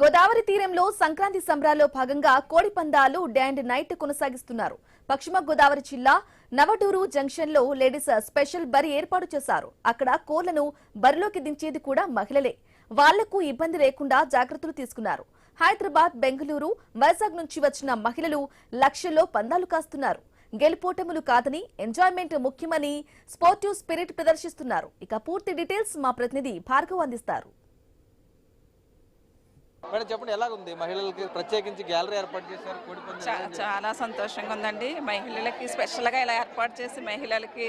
గోదావరి తీరంలో సంక్రాంతి సంబరాల్లో భాగంగా కోడి పందాలు డే అండ్ నైట్ కొనసాగిస్తున్నారు. పశ్చిమ గోదావరి జిల్లా నవటూరు జంక్షన్ లో లేడీస్ స్పెషల్ బరి ఏర్పాటు చేశారు. అక్కడ కోళ్లను బరిలోకి దించేది కూడా మహిళలే. వాళ్లకు ఇబ్బంది లేకుండా జాగ్రత్తలు తీసుకున్నారు. హైదరాబాద్, బెంగళూరు, వైజాగ్ నుంచి వచ్చిన మహిళలు లక్షల్లో పందాలు కాస్తున్నారు. గెలుపోటములు కాదని ఎంజాయ్మెంట్ ముఖ్యమని స్పోర్టివ్ స్పిరిట్ ప్రదర్శిస్తున్నారు. ఇక పూర్తి డీటెయిల్స్ మా ప్రతినిధి భార్గవ్ అందిస్తారు. మేడం చెప్పండి, ఎలాగుంది? మహిళలకి ప్రత్యేకించి గ్యాలరీ ఏర్పాటు చేశారు. చాలా సంతోషంగా ఉందండి. మహిళలకి స్పెషల్గా ఇలా ఏర్పాటు చేసి మహిళలకి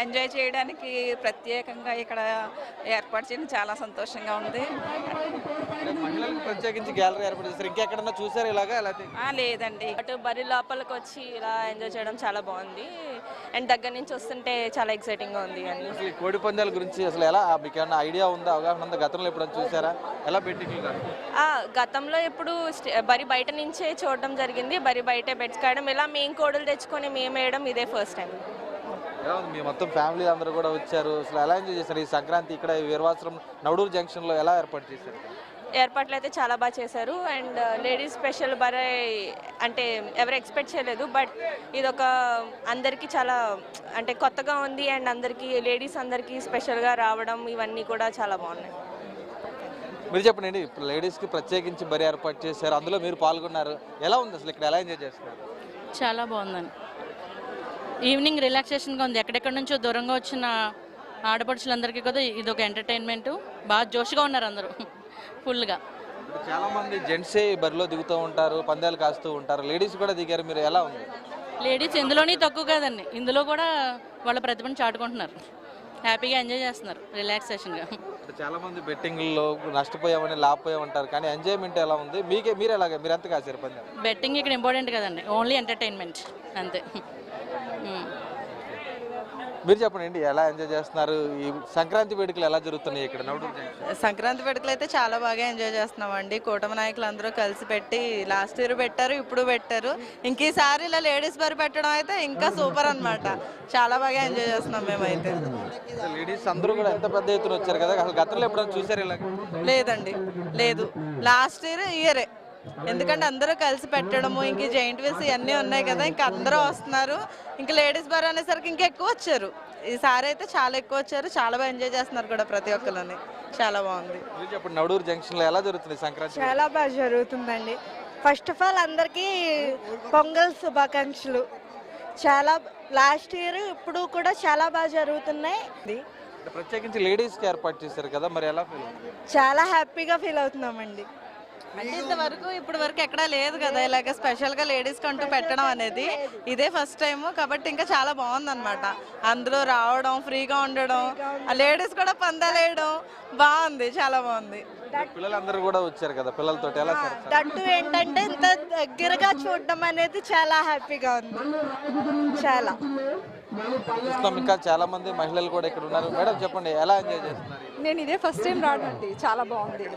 ఎంజాయ్ చేయడానికి ప్రత్యేకంగా ఇక్కడ ఏర్పాటు చేయడం చాలా సంతోషంగా ఉంది. మహిళలకు ప్రత్యేకించి గ్యాలరీ ఏర్పాటు చేశారు. ఇంకెక్కడన్నా చూసారు ఇలాగా? లేదండి, అటు బరి లోపలికి వచ్చి ఇలా ఎంజాయ్ చేయడం చాలా బాగుంది. అండ్ దగ్గర నుంచి వస్తుంటే చాలా ఎక్సైటింగ్ గా ఉంది. అసలు కోడి పందాల గురించి అసలు ఎలా, మీకు ఏమన్నా ఐడియా ఉందా, అవగాహన ఉందా? గతంలో ఎప్పుడైనా చూసారా? ఎలా బెట్టింగ్? గతంలో ఎప్పుడు బరి బయట నుంచే చూడడం జరిగింది. బరి బయటే బెట్స్ కాయడం, ఇలా మేము కోడలు తెచ్చుకొని మేము వేయడం ఇదే ఫస్ట్ టైం. మీ మొత్తం ఫ్యామిలీ అందరూ కూడా వచ్చారు. అసలు ఎలా ఎంజాయ్ చేశారు ఈ సంక్రాంతి? ఇక్కడ వీరవాసరం నవడూరు జంక్షన్ లో ఎలా ఏర్పాటు చేశారు? ఏర్పాట్లు అయితే చాలా బాగా చేశారు. అండ్ లేడీస్ స్పెషల్ బరే అంటే ఎవరు ఎక్స్పెక్ట్ చేయలేదు. బట్ ఇదొక అందరికీ చాలా అంటే కొత్తగా ఉంది. అండ్ అందరికీ లేడీస్ అందరికీ స్పెషల్గా రావడం ఇవన్నీ కూడా చాలా బాగున్నాయి. మీరు చెప్పండి, ఇప్పుడు లేడీస్కి ప్రత్యేకించి బరి ఏర్పాటు చేశారు, అందులో మీరు పాల్గొన్నారు. ఎలా ఉంది అసలు ఇక్కడ? ఎలా ఎంజాయ్ చేస్తున్నారు? చాలా బాగుందండి. ఈవినింగ్ రిలాక్సేషన్గా ఉంది. ఎక్కడెక్కడి నుంచో దూరంగా వచ్చిన ఆడపడుచులందరికీ కూడా ఇది ఒక ఎంటర్టైన్మెంట్. బాగా జోష్గా ఉన్నారు అందరూ ఫుల్గా. చాలా మంది జెంట్సే బరిలో దిగుతూ ఉంటారు, పందాలు కాస్తూ ఉంటారు. లేడీస్ కూడా దిగారు, మీరు ఎలా ఉంది? లేడీస్ ఎందులోని తక్కువ కాదండి, ఇందులో కూడా వాళ్ళ ప్రతిభను చాటుకుంటున్నారు. హ్యాపీగా ఎంజాయ్ చేస్తున్నారు రిలాక్సేషన్గా. చాలా మంది బెట్టింగ్లో నష్టపోయామని లాభపోయామంటారు, కానీ ఎంజాయ్మెంట్ ఎలా ఉంది? మీరు ఎలాగ, మీరు ఎంత కాసారు పందాలు? బెట్టింగ్ ఇక్కడ ఇంపార్టెంట్ కదండి, ఓన్లీ ఎంటర్టైన్మెంట్ అంతే. మీరు చెప్పండి, ఎలా ఎంజాయ్ చేస్తున్నారు? ఈ సంక్రాంతి వేడుకలు ఎలా జరుగుతున్నాయి ఇక్కడ నవటూరు జంక్షన్? సంక్రాంతి వేడుకలు అయితే చాలా బాగా ఎంజాయ్ చేస్తున్నామండి. కూటమి నాయకులు అందరూ కలిసి పెట్టి లాస్ట్ ఇయర్ పెట్టారు, ఇప్పుడు పెట్టారు. ఇంక ఈసారి ఇలా లేడీస్ బరి పెట్టడం అయితే ఇంకా సూపర్ అన్నమాట. చాలా బాగా ఎంజాయ్ చేస్తున్నాం మేమైతే. లేడీస్ అందరూ కూడా ఎంత పెద్ద ఎత్తున వచ్చారు కదా, అసలు గతంలో ఎప్పుడైనా చూసారు ఇలా? లేదండి, లేదు. లాస్ట్ ఇయరే, ఎందుకంటే అందరూ కలిసి పెట్టడము, ఇంక జైంట్ వీల్స్ ఇవన్నీ ఉన్నాయి కదా, ఇంకా అందరూ వస్తున్నారు. ఇంకా లేడీస్ బార్ అనేసరికి ఇంకా ఎక్కువ వచ్చారు. ఈసారి అయితే చాలా ఎక్కువ వచ్చారు. చాలా బాగా ఎంజాయ్ చేస్తున్నారు కూడా ప్రతి ఒక్కరిని. చాలా బాగుంది. చెప్పండి, నవడూరు జంక్షన్ లో ఎలా జరుగుతుంది సంక్రాంతి? చాలా బాగా జరుగుతుందండి. ఫస్ట్ ఆఫ్ ఆల్ అందరికీ పొంగల్ శుభాకాంక్షలు. చాలా లాస్ట్ ఇయర్ ఇప్పుడు కూడా చాలా బాగా జరుగుతున్నాయి. ప్రత్యేకించి లేడీస్ కి ఏర్పాటు చేశారు కదా, మరి ఎలా ఫీల్ అవుతుంది? చాలా హ్యాపీగా ఫీల్ అవుతున్నామండి. అంటే ఇంతవరకు ఇప్పుడు వరకు ఎక్కడా లేదు కదా ఇలాగ స్పెషల్గా లేడీస్ కంటూ పెట్టడం అనేది. ఇదే ఫస్ట్ టైము కాబట్టి ఇంకా చాలా బాగుందన్నమాట. అందులో రావడం, ఫ్రీగా ఉండడం, లేడీస్ కూడా పందాలు వేయడం బాగుంది, చాలా బాగుంది. పిల్లలందరూ కూడా వచ్చారు కదా, పిల్లలతో ఎలా? దట్టు ఏంటంటే ఇంత దగ్గరగా చూడడం అనేది చాలా హ్యాపీగా ఉంది. చాలా చూస్తున్నాం, ఇంకా చాలా మంది మహిళలు కూడా ఇక్కడ ఉన్నారు. మేడం చెప్పండి, ఎలా ఎంజాయ్ చేస్తున్నారు? నేను ఇదే ఫస్ట్ టైం రావడండి, చాలా బాగుంది.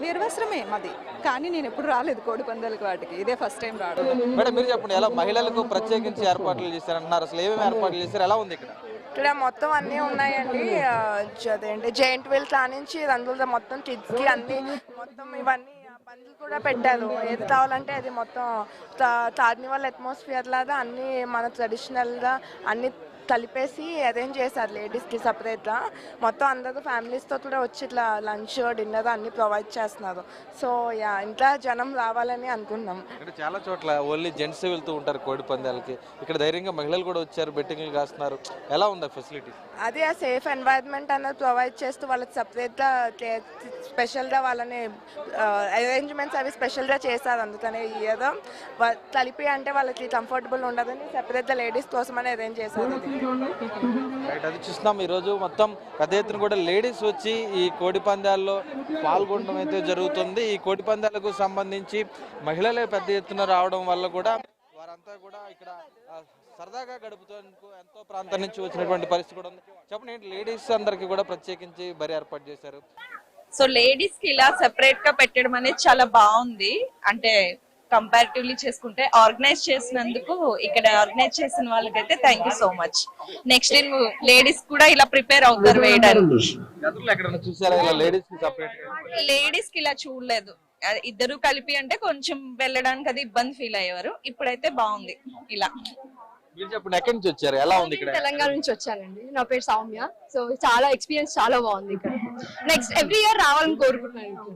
వీరవస్త్రమే మాది, కానీ నేను ఎప్పుడు రాలేదు కోడి పందాలకు వాటికి. ఇదే ఫస్ట్ టైం రావడం. మేడం మీరు చెప్పండి, ఎలా మహిళలకు ప్రత్యేకించి ఏర్పాట్లు చేశారంటున్నారు, అసలు ఏమేమి ఏర్పాట్లు చేశారు, ఎలా ఉంది ఇక్కడ? ఇక్కడ మొత్తం అన్నీ ఉన్నాయండి. అదేంటి జైంట్ వీల్స్ నుంచి అందులో మొత్తం కిడ్స్కి అన్ని మొత్తం ఇవన్నీ పందులు కూడా పెట్టారు. ఏది కావాలంటే అది మొత్తం కార్నివల్ అట్మాస్ఫియర్ లాగా అన్నీ మన ట్రెడిషనల్గా అన్ని కలిపేసి అరేంజ్ చేశారు లేడీస్కి సపరేట్గా. మొత్తం అందరూ ఫ్యామిలీస్తో కూడా వచ్చి ఇట్లా లంచ్, డిన్నర్ అన్ని ప్రొవైడ్ చేస్తున్నారు. సో ఇంకా జనం రావాలని అనుకున్నాం. ఇక్కడ చాలా చోట్ల ఓన్లీ జెంట్స్ వెళ్తూ ఉంటారు కోడి పందాలకి, ఇక్కడ ధైర్యంగా మహిళలు కూడా వచ్చారు, బెట్టింగ్లు కాస్తున్నారు. ఎలా ఉంది ఫెసిలిటీస్? అది ఆ సేఫ్ ఎన్వైర్న్మెంట్ అనేది ప్రొవైడ్ చేస్తూ వాళ్ళకి సపరేట్గా స్పెషల్గా వాళ్ళని అరేంజ్మెంట్స్ అవి స్పెషల్గా చేశారు. అందుకనే ఏదో కలిపి అంటే వాళ్ళకి కంఫర్టబుల్ ఉండదని సపరేట్గా లేడీస్ కోసమని అరేంజ్ చేశారు. అది చూస్తున్నాం, ఈరోజు మొత్తం పెద్ద ఎత్తున కూడా లేడీస్ వచ్చి ఈ కోడి పందాల్లో పాల్గొనడం అయితే జరుగుతుంది. ఈ కోడి పందాలకు సంబంధించి మహిళలే పెద్ద ఎత్తున రావడం వల్ల కూడా వారంతా కూడా ఇక్కడ సరదాగా గడుపుతూ ఎంతో ప్రాంతం నుంచి వచ్చినటువంటి పరిస్థితి కూడా ఉంది. చెప్పండి, ఏంటి లేడీస్ అందరికి కూడా ప్రత్యేకించి బరి ఏర్పాటు చేశారు? సో లేడీస్ కి ఇలా సెపరేట్ గా పెట్టడం అనేది చాలా బాగుంది. అంటే కంపారిటివ్లీ చేసుకుంటే ఆర్గనైజ్ చేసినందుకు ఇక్కడ ఆర్గనైజ్ చేసిన వాళ్ళకైతే thank you so much. Next time ladies కూడా ఇలా ప్రిపేర్ అవుతారు వేయడానికి. గతంలో ఎక్కడైనా చూసారా ఇలా లేడీస్ కి సెపరేట్ గా? లేడీస్ కి ఇలా చూడలేదు, ఇద్దరు కలిపి అంటే కొంచెం వెళ్ళడానికి అది ఇబ్బంది ఫీల్ అయ్యేవారు. ఇప్పుడైతే బాగుంది ఇలా. మీరు చెప్పండి, ఎక్కడి నుంచి వచ్చారు, ఎలా ఉంది ఇక్కడ? తెలంగాణ నుంచి వచ్చానండి. నా పేరు సౌమ్య. సో చాలా ఎక్స్పీరియన్స్ చాలా బాగుంది ఇక్కడ. నెక్స్ట్ ఎవ్రీ ఇయర్ రావాలని కోరుకుంటున్నాను.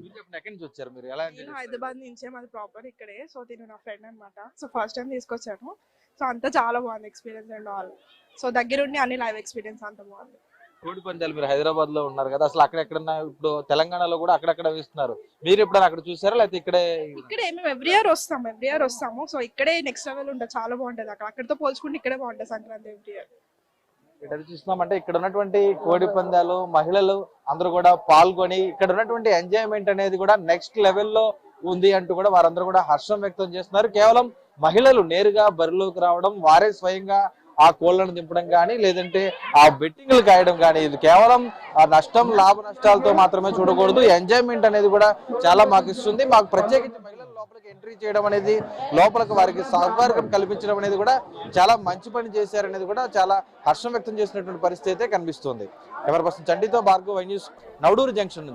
మీరు చెప్పండి, ఎక్కడి నుంచి వచ్చారు మీరు, ఎలా ఎంజాయ్ నేను హైదరాబాద్ నుంచే, మాది ప్రాపర్ ఇక్కడే. సో తిను నా ఫ్రెండ్ అనమాట. సో ఫస్ట్ టైం తీసుకొచ్చాను. సో అంతా చాలా బాగుంది ఎక్స్పీరియన్స్ అండ్ ఆల్. సో దగ్గరుండి అన్ని లైవ్ ఎక్స్పీరియన్స్ అంత బాగుంది. కోడి పందాలు మీరు హైదరాబాద్ లో ఉన్నారు కదా, అసలు అక్కడెక్కడన్నా ఇప్పుడు తెలంగాణలో కూడా అక్కడక్కడ వేస్తున్నారు, మీరు ఎప్పుడైనా అక్కడ చూసారా లేకపోతే ఇక్కడే? ఇక్కడే మేము ఎవ్రీ ఇయర్ వస్తాము. సో ఇక్కడే నెక్స్ట్ లెవెల్ ఉంటుంది, చాలా బాగుంటుంది. అక్కడతో పోల్చుకుంటే ఇక్కడే బాగుంటుంది సంక్రాంతి ఎవ్రీ ఇయర్. ఇక్కడ చూస్తున్నామంటే ఇక్కడ ఉన్నటువంటి కోడి పందాలు మహిళలు అందరూ కూడా పాల్గొని ఇక్కడ ఉన్నటువంటి ఎంజాయ్మెంట్ అనేది కూడా నెక్స్ట్ లెవెల్లో ఉంది అంటూ కూడా వారందరూ కూడా హర్షం వ్యక్తం చేస్తున్నారు. కేవలం మహిళలు నేరుగా బరిలోకి రావడం, వారే స్వయంగా ఆ కోళ్లను దింపడం కానీ లేదంటే ఆ బెట్టింగ్లు కాయడం కానీ, ఇది కేవలం ఆ నష్టం లాభ నష్టాలతో మాత్రమే చూడకూడదు. ఎంజాయ్మెంట్ అనేది కూడా చాలా మాకు ఇస్తుంది. మాకు ప్రత్యేకించి మహిళలు లోపలికి ఎంట్రీ చేయడం అనేది, లోపలికి వారికి సౌకర్యం కల్పించడం అనేది కూడా చాలా మంచి పని చేశారనేది కూడా చాలా హర్షం వ్యక్తం చేసినటువంటి పరిస్థితి అయితే కనిపిస్తుంది. కెమెరా పర్సన్ చండితో భార్గవ్, న్యూస్, నవడూరు జంక్షన్.